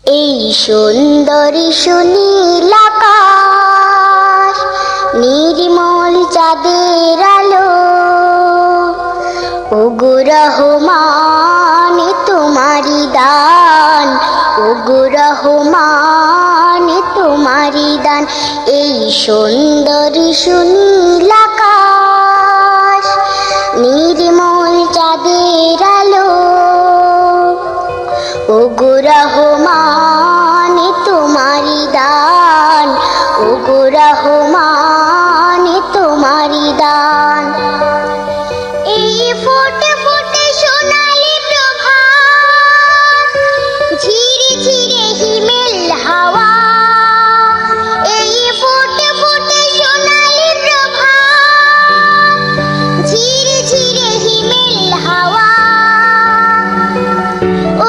এই সুন্দরী সুনীল আকাশ, নির্মল চাঁদের আলো, ওগো রহমান তোমারি দান, ওগো রহমান তোমারি দান। এই সুন্দরী সুনীল আকাশ, নির্মল চাঁদের আলো, ওগো রহমান তোমারি দান, ওগো রহমান তোমারি দান। এই ফুটে ফুটে সোনালি প্রভাত, ঝিরে ঝিরে হিমেল হাওয়া, এই ফুটে ফুটে সোনালি প্রভাত, ঝিরে ঝিরে হিমেল হাওয়া,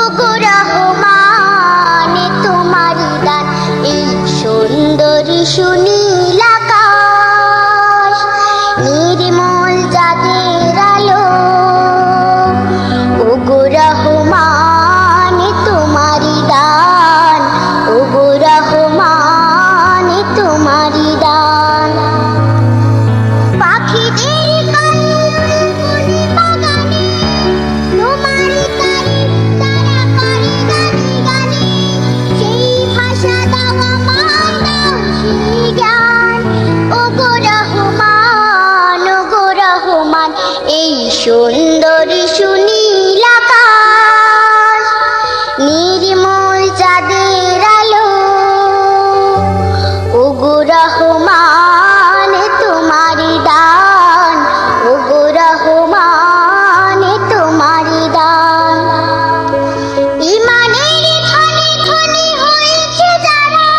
ওগো রহমান তোমারি দান। এই সুন্দরী সুনীল আকাশ, নির্মল চাঁদের আলো, ওগো রহমান তোমারি দান, ওগো রহমান তোমারি দান। পাখিদের কলরবনি বাগানে তোমারি তারিফ তারা করে গানে গানে, সেই ভাষা দাও আমার, দাও সেই জ্ঞান, ওগো রহমান, ওগো রহমান। এই সুন্দরী সুনীল আকাশ, নির্মল চাঁদের আলো, ওগো রহমান তোমারি দান, ওগো রহমান তোমারি দান। ইমানের ধনে ধনে হয়েছে যারা,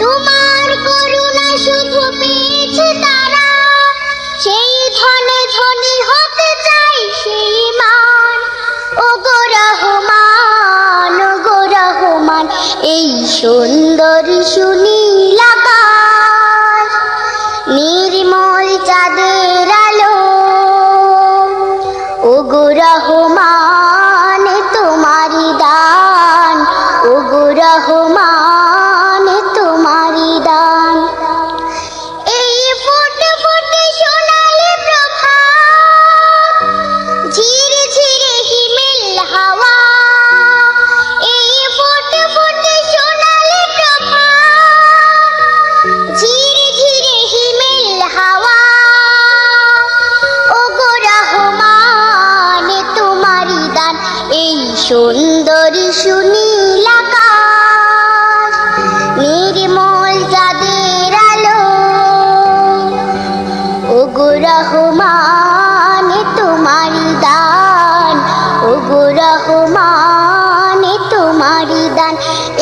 তোমার করুণা শুধু পেয়েছে তারা, সেই ধনে ধনী হতে চাই সেই মান, ওগো রহমান, ওগো রহমান। এই সুন্দরী সুনীল আকাশ, নির্মল চাঁদের আলো, ওগো রহমান তোমারি দান, ওগো রহমান তোমারি দান। এই ফুটে ফুটে সোনালি প্রভাত, ঝিরে ঝিরে হিমেল হাওয়া, এই ফুটে ফুটে সোনালি প্রভাত, ঝিরে ঝিরে হিমেল হাওয়া, ওগো রহমান তোমারি দান। এই সুন্দরী সুনীল আকাশ, নির্মল চাঁদের আলো, ওগো রহমান তোমারি দান, ওগো রহমান তোমারি দান।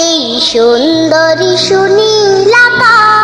এই সুন্দরী সুনীল আকাশ।